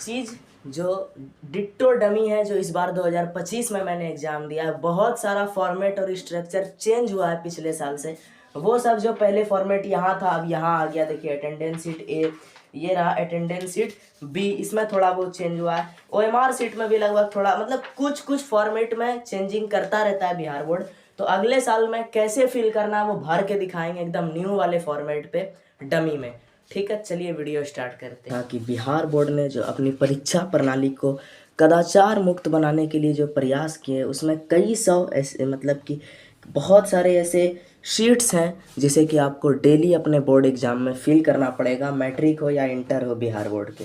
चीज़ जो ditto dummy है, जो इस बार 2025 में मैंने एग्ज़ाम दिया है। बहुत सारा फॉर्मेट और स्ट्रक्चर चेंज हुआ है पिछले साल से। वो सब जो पहले फॉर्मेट यहाँ था अब यहाँ आ गया। देखिए अटेंडेंस सीट ए, ये रहा अटेंडेंस सीट बी, इसमें थोड़ा बहुत चेंज हुआ है। ओएमआर सीट में भी लगभग थोड़ा, मतलब कुछ कुछ फॉर्मेट में चेंजिंग करता रहता है बिहार बोर्ड। तो अगले साल में कैसे फिल करना है वो भर के दिखाएंगे एकदम न्यू वाले फॉर्मेट पे, डमी में। ठीक है, चलिए वीडियो स्टार्ट करते हैं। कि बिहार बोर्ड ने जो अपनी परीक्षा प्रणाली को कदाचार मुक्त बनाने के लिए जो प्रयास किए, उसमें कई सौ ऐसे, मतलब कि बहुत सारे ऐसे शीट्स हैं जिसे कि आपको डेली अपने बोर्ड एग्ज़ाम में फिल करना पड़ेगा, मैट्रिक हो या इंटर हो बिहार बोर्ड के।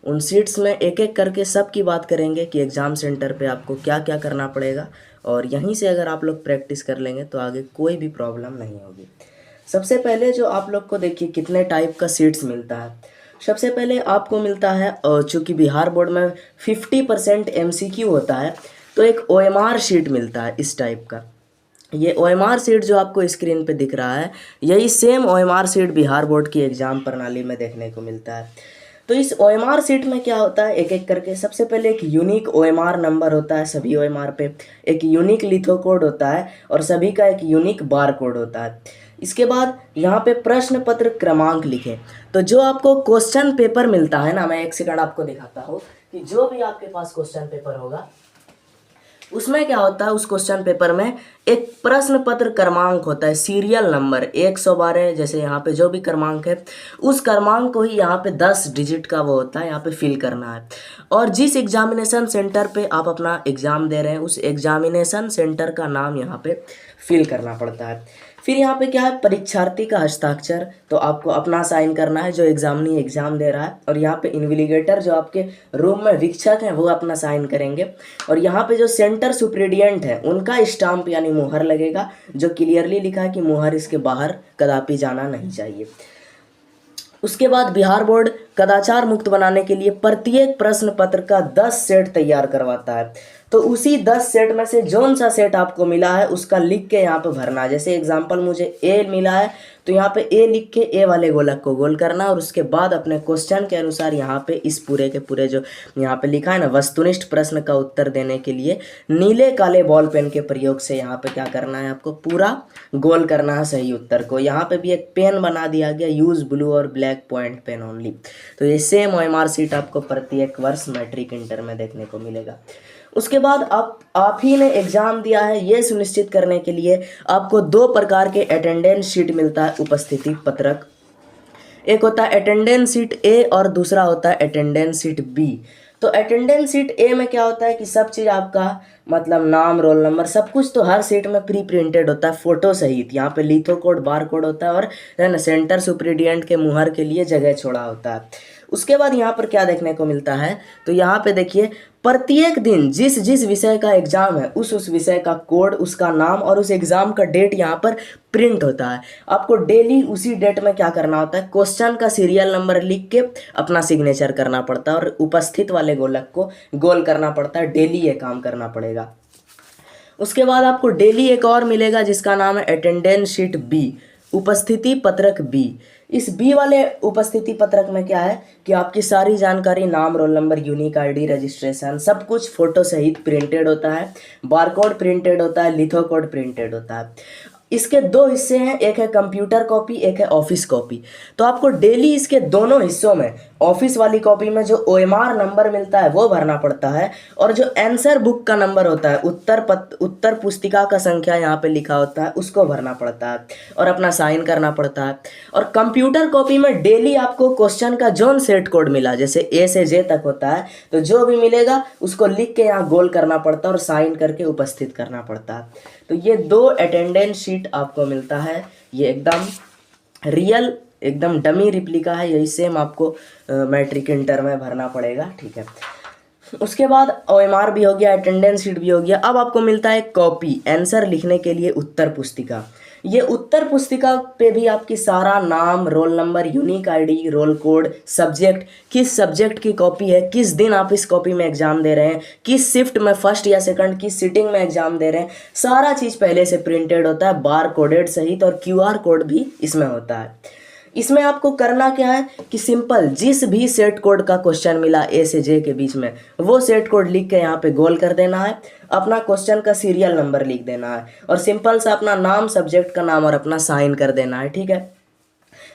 उन सीट्स में एक एक करके सब की बात करेंगे कि एग्ज़ाम सेंटर पे आपको क्या क्या करना पड़ेगा, और यहीं से अगर आप लोग प्रैक्टिस कर लेंगे तो आगे कोई भी प्रॉब्लम नहीं होगी। सबसे पहले जो आप लोग को देखिए कितने टाइप का सीट्स मिलता है। सबसे पहले आपको मिलता है, चूँकि बिहार बोर्ड में 50% MCQ होता है, तो एक OMR शीट मिलता है इस टाइप का। ये OMR सीट जो आपको स्क्रीन पे दिख रहा है, यही same OMR seat Bihar board की एग्ज़ाम प्रणाली में देखने को मिलता है। तो इस OMR सीट में क्या होता है, एक एक करके सबसे पहले एक यूनिक OMR नंबर होता है सभी OMR पे, एक यूनिक लिथो कोड होता है और सभी का एक यूनिक बार कोड होता है। इसके बाद यहाँ पे प्रश्न पत्र क्रमांक लिखें। तो जो आपको क्वेश्चन पेपर मिलता है ना, मैं एक सेकंड आपको दिखाता हूँ कि जो भी आपके पास क्वेश्चन पेपर होगा उसमें क्या होता है, उस क्वेश्चन पेपर में एक प्रश्न पत्र क्रमांक होता है, सीरियल नंबर 112, जैसे यहाँ पे जो भी क्रमांक है उस क्रमांक को ही यहाँ पे 10 डिजिट का वो होता है, यहाँ पे फिल करना है। और जिस एग्जामिनेशन सेंटर पे आप अपना एग्ज़ाम दे रहे हैं उस एग्जामिनेशन सेंटर का नाम यहाँ पे फिल करना पड़ता है। फिर यहाँ पे क्या है, परीक्षार्थी का हस्ताक्षर, तो आपको अपना साइन करना है जो एग्ज़ाम दे रहा है, और यहाँ पे इन्विजिलेटर जो आपके रूम में वीक्षक हैं वो अपना साइन करेंगे, और यहाँ पे जो सेंटर सुप्रीडियंट है उनका स्टाम्प यानी मुहर लगेगा, जो क्लियरली लिखा है कि मुहर इसके बाहर कदापि जाना नहीं चाहिए। उसके बाद बिहार बोर्ड कदाचार मुक्त बनाने के लिए प्रत्येक प्रश्न पत्र का 10 सेट तैयार करवाता है। तो उसी 10 सेट में से जौन सा सेट आपको मिला है उसका लिख के यहाँ पे भरना है। जैसे एग्जांपल मुझे ए मिला है तो यहाँ पे ए लिख के ए वाले गोलक को गोल करना, और उसके बाद अपने क्वेश्चन के अनुसार यहाँ पे इस पूरे के पूरे जो यहाँ पे लिखा है ना, वस्तुनिष्ठ प्रश्न का उत्तर देने के लिए नीले काले बॉल पेन के प्रयोग से यहाँ पे क्या करना है, आपको पूरा गोल करना है सही उत्तर को। यहाँ पे भी एक पेन बना दिया गया, यूज़ ब्लू और ब्लैक पॉइंट पेन ओनली। तो ये सेम OMR सीट आपको प्रत्येक वर्ष मैट्रिक इंटर में देखने को मिलेगा। उसके बाद आप ही ने एग्ज़ाम दिया है ये सुनिश्चित करने के लिए आपको 2 प्रकार के अटेंडेंस शीट मिलता है, उपस्थिति पत्रक। एक होता है अटेंडेंस शीट ए और दूसरा होता है अटेंडेंस शीट बी। तो अटेंडेंस शीट ए में क्या होता है कि सब चीज़ आपका, मतलब नाम रोल नंबर सब कुछ तो हर सीट में प्री प्रिंटेड होता है फोटो सहित। यहाँ पे लिथो कोड बार कोड होता है और है ना सेंटर सुप्रीडियंट के मुहर के लिए जगह छोड़ा होता है। उसके बाद यहाँ पर क्या देखने को मिलता है, तो यहाँ पे देखिए प्रत्येक दिन जिस जिस विषय का एग्जाम है उस विषय का कोड, उसका नाम और उस एग्जाम का डेट यहाँ पर प्रिंट होता है। आपको डेली उसी डेट में क्या करना होता है, क्वेश्चन का सीरियल नंबर लिख के अपना सिग्नेचर करना पड़ता है और उपस्थित वाले गोलक को गोल करना पड़ता है। डेली ये काम करना पड़ेगा। उसके बाद आपको डेली एक और मिलेगा जिसका नाम है अटेंडेंस शीट बी, उपस्थिति पत्रक बी। इस बी वाले उपस्थिति पत्रक में क्या है कि आपकी सारी जानकारी, नाम roll number unique ID registration सब कुछ फोटो सहित प्रिंटेड होता है, बारकोड प्रिंटेड होता है, लिथो कोड प्रिंटेड होता है। इसके 2 हिस्से हैं, एक है कंप्यूटर कॉपी, एक है ऑफिस कॉपी। तो आपको डेली इसके दोनों हिस्सों में ऑफिस वाली कॉपी में जो OMR नंबर मिलता है वो भरना पड़ता है, और जो आंसर बुक का नंबर होता है, उत्तर पुस्तिका का संख्या यहाँ पे लिखा होता है उसको भरना पड़ता है और अपना साइन करना पड़ता है। और कंप्यूटर कॉपी में डेली आपको क्वेश्चन का जोन सेट कोड मिला, जैसे A से J तक होता है, तो जो भी मिलेगा उसको लिख के यहाँ गोल करना पड़ता है और साइन करके उपस्थित करना पड़ता है। तो ये 2 अटेंडेंस शीट आपको मिलता है। ये एकदम रियल, एकदम डमी रिप्लिका है, यही सेम आपको मैट्रिक इंटर में भरना पड़ेगा। ठीक है, उसके बाद OMR भी हो गया, अटेंडेंस शीट भी हो गया। अब आपको मिलता है कॉपी, आंसर लिखने के लिए उत्तर पुस्तिका। ये उत्तर पुस्तिका पे भी आपकी सारा नाम, roll number, unique ID, roll code, subject, किस सब्जेक्ट की कॉपी है, किस दिन आप इस कॉपी में एग्जाम दे रहे हैं, किस शिफ्ट में फर्स्ट या सेकंड किस सीटिंग में एग्जाम दे रहे हैं, सारा चीज़ पहले से प्रिंटेड होता है बार कोडेड सहित, और QR कोड भी इसमें होता है। इसमें आपको करना क्या है कि सिंपल जिस भी सेट कोड का क्वेश्चन मिला ए से जे के बीच में, वो सेट कोड लिख के यहाँ पे गोल कर देना है, अपना क्वेश्चन का सीरियल नंबर लिख देना है और सिंपल सा अपना नाम, सब्जेक्ट का नाम और अपना साइन कर देना है। ठीक है,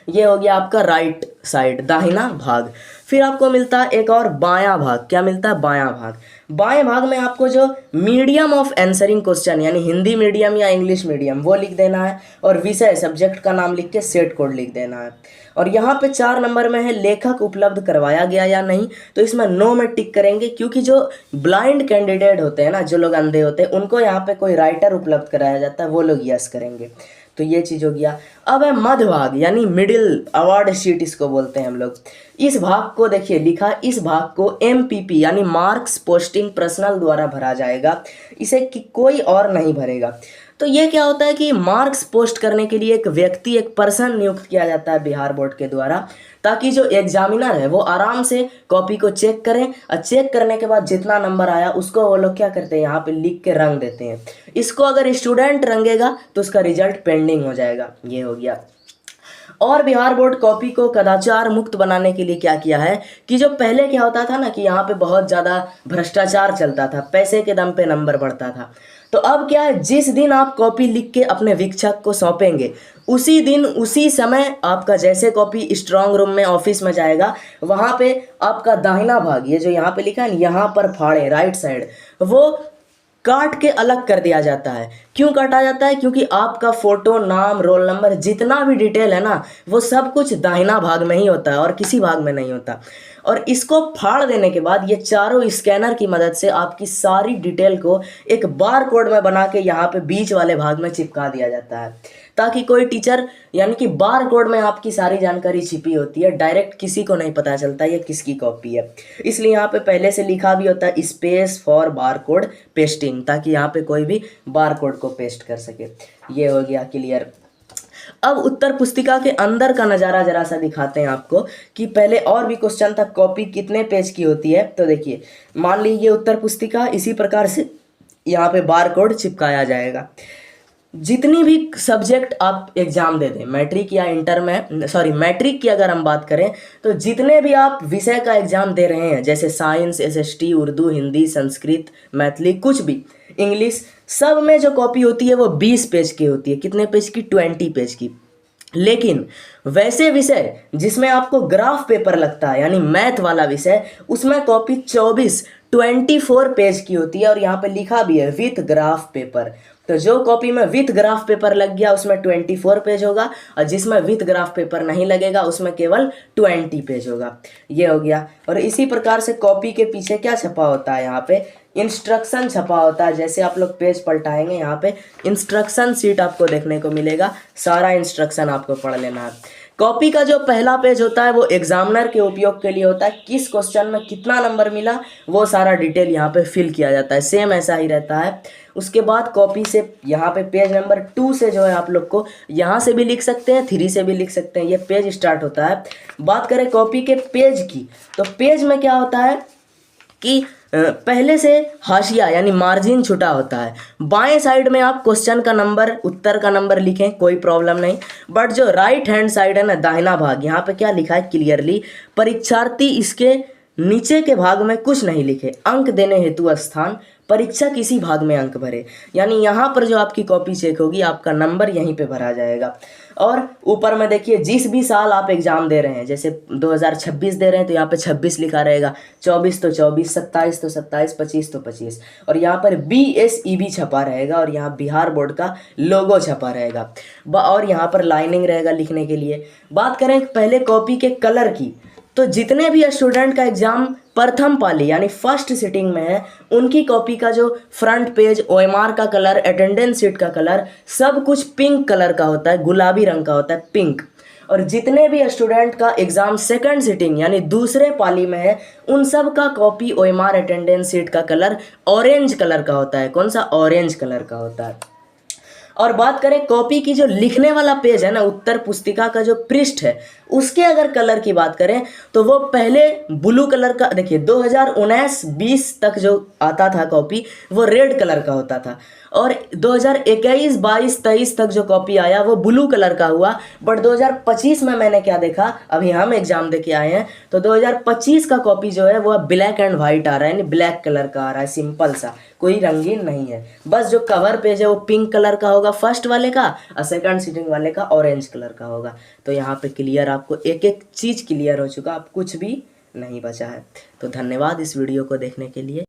ये हो गया आपका राइट साइड, दाहिना भाग। फिर आपको मिलता है एक और बायां भाग। क्या मिलता है? बायां भाग। बाएं भाग में आपको जो मीडियम ऑफ आंसरिंग क्वेश्चन यानी हिंदी मीडियम या इंग्लिश मीडियम वो लिख देना है और विषय, सब्जेक्ट का नाम लिख के सेट कोड लिख देना है। और यहाँ पे 4 नंबर में है लेखक उपलब्ध करवाया गया या नहीं, तो इसमें नो में टिक करेंगे, क्योंकि जो ब्लाइंड कैंडिडेट होते हैं ना, जो लोग अंधे होते हैं, उनको यहाँ पे कोई राइटर उपलब्ध कराया जाता है, वो लोग यस करेंगे। तो ये चीज़ हो गया। अब है मध्य भाग यानी मिडिल अवार्ड शीट इसको बोलते हैं हम लोग। इस भाग को देखिए लिखा, इस भाग को MPP यानी मार्क्स पोस्टिंग पर्सनल द्वारा भरा जाएगा, इसे कोई और नहीं भरेगा। तो ये क्या होता है कि मार्क्स पोस्ट करने के लिए एक व्यक्ति, एक पर्सन नियुक्त किया जाता है बिहार बोर्ड के द्वारा, ताकि जो एग्जामिनर है वो आराम से कॉपी को चेक करें और चेक करने के बाद जितना नंबर आया उसको वो लोग क्या करते हैं, यहाँ पे लिख के रंग देते हैं। इसको अगर स्टूडेंट रंगेगा तो उसका रिजल्ट पेंडिंग हो जाएगा। ये हो गया। और बिहार बोर्ड कॉपी को कदाचार मुक्त बनाने के लिए क्या किया है कि जो पहले क्या होता था ना कि यहाँ पे बहुत ज़्यादा भ्रष्टाचार चलता था, पैसे के दम पे नंबर बढ़ता था। तो अब क्या है, जिस दिन आप कॉपी लिख के अपने वीक्षक को सौंपेंगे, उसी दिन उसी समय आपका जैसे कॉपी स्ट्रांग रूम में ऑफिस में जाएगा, वहाँ पे आपका दाहिना भाग, ये जो यहाँ पे लिखा है ना, यहाँ पर फाड़े राइट साइड, वो काट के अलग कर दिया जाता है। क्यों काटा जाता है? क्योंकि आपका फोटो, नाम, रोल नंबर, जितना भी डिटेल है ना, वो सब कुछ दाहिना भाग में ही होता है और किसी भाग में नहीं होता। और इसको फाड़ देने के बाद ये चारों स्कैनर की मदद से आपकी सारी डिटेल को एक बार कोड में बना के यहाँ पे बीच वाले भाग में चिपका दिया जाता है, ताकि कोई टीचर, यानी कि बार कोड में आपकी सारी जानकारी छिपी होती है, डायरेक्ट किसी को नहीं पता चलता ये किसकी कॉपी है। इसलिए यहाँ पे पहले से लिखा भी होता है space for bar code pasting, ताकि यहाँ पे कोई भी बार कोड को पेस्ट कर सके। ये हो गया क्लियर। अब उत्तर पुस्तिका के अंदर का नज़ारा जरा सा दिखाते हैं आपको कि पहले और भी क्वेश्चन था, कॉपी कितने पेज की होती है। तो देखिए, मान लीजिए उत्तर पुस्तिका, इसी प्रकार से यहाँ पे बार कोड चिपकाया जाएगा। जितनी भी सब्जेक्ट आप एग्जाम दे दें, मैट्रिक या इंटर में, सॉरी मैट्रिक की अगर हम बात करें, तो जितने भी आप विषय का एग्जाम दे रहे हैं, जैसे साइंस, SST, उर्दू, हिंदी, संस्कृत, मैथिली, कुछ भी, इंग्लिश, सब में जो कॉपी होती है वो 20 पेज की होती है। कितने पेज की? 20 पेज की। लेकिन वैसे विषय जिसमें आपको ग्राफ पेपर लगता है, यानी मैथ वाला विषय, उसमें कॉपी 24 पेज की होती है और यहाँ पे लिखा भी है विथ ग्राफ पेपर। तो जो कॉपी में विथ ग्राफ पेपर लग गया उसमें 24 पेज होगा, और जिसमें विथ ग्राफ पेपर नहीं लगेगा उसमें केवल 20 पेज होगा। ये हो गया। और इसी प्रकार से कॉपी के पीछे क्या छपा होता है, यहाँ पे इंस्ट्रक्शन छपा होता है। जैसे आप लोग पेज पलटाएंगे, यहाँ पे इंस्ट्रक्शन शीट आपको देखने को मिलेगा, सारा इंस्ट्रक्शन आपको पढ़ लेना है। कॉपी का जो पहला पेज होता है वो एग्जामिनर के उपयोग के लिए होता है, किस क्वेश्चन में कितना नंबर मिला वो सारा डिटेल यहाँ पे फिल किया जाता है, सेम ऐसा ही रहता है। उसके बाद कॉपी से यहाँ पे पेज नंबर 2 से जो है आप लोग को यहाँ से भी लिख सकते हैं, 3 से भी लिख सकते हैं, ये पेज स्टार्ट होता है। बात करें कॉपी के पेज की, तो पेज में क्या होता है कि पहले से हाशिया यानी मार्जिन छुटा होता है। बाएं साइड में आप क्वेश्चन का नंबर, उत्तर का नंबर लिखें, कोई प्रॉब्लम नहीं, बट जो राइट हैंड साइड है ना, दाहिना भाग, यहाँ पे क्या लिखा है क्लियरली, परीक्षार्थी इसके नीचे के भाग में कुछ नहीं लिखे, अंक देने हेतु स्थान, परीक्षा किसी भाग में अंक भरे। यानी यहाँ पर जो आपकी कॉपी चेक होगी, आपका नंबर यहीं पे भरा जाएगा। और ऊपर में देखिए, जिस भी साल आप एग्जाम दे रहे हैं, जैसे 2026 दे रहे हैं तो यहाँ पे 26 लिखा रहेगा, 24 तो 24, 27 तो 27, 25 तो 25, और यहाँ पर BSEB छपा रहेगा और यहाँ बिहार बोर्ड का लोगो छपा रहेगा, और यहाँ पर लाइनिंग रहेगा लिखने के लिए। बात करें पहले कॉपी के कलर की, तो जितने भी स्टूडेंट का एग्जाम प्रथम पाली यानी फर्स्ट सिटिंग में है, उनकी कॉपी का जो फ्रंट पेज, OMR का कलर, अटेंडेंस शीट का कलर, सब कुछ पिंक कलर का होता है, गुलाबी रंग का होता है, पिंक। और जितने भी स्टूडेंट का एग्जाम सेकंड सिटिंग यानी दूसरे पाली में है, उन सब का कॉपी, OMR, अटेंडेंस शीट का कलर ऑरेंज कलर का होता है। कौन सा? ऑरेंज कलर का होता है। और बात करें कॉपी की, जो लिखने वाला पेज है ना, उत्तर पुस्तिका का जो पृष्ठ है, उसके अगर कलर की बात करें तो वो पहले ब्लू कलर का, देखिए 2019-20 तक जो आता था कॉपी वो रेड कलर का होता था, और 2021, 22, 23 तक जो कॉपी आया वो ब्लू कलर का हुआ। बट 2025 में मैंने क्या देखा, अभी हम एग्जाम दे के आए हैं, तो 2025 का कॉपी जो है वो ब्लैक एंड वाइट आ रहा है, यानी ब्लैक कलर का आ रहा है, सिंपल सा, कोई रंगीन नहीं है। बस जो कवर पेज है वो पिंक कलर का होगा फर्स्ट वाले का, और सेकंड सीटिंग वाले का ऑरेंज कलर का होगा। तो यहाँ पे क्लियर, आपको एक एक चीज़ क्लियर हो चुका, अब कुछ भी नहीं बचा है। तो धन्यवाद इस वीडियो को देखने के लिए।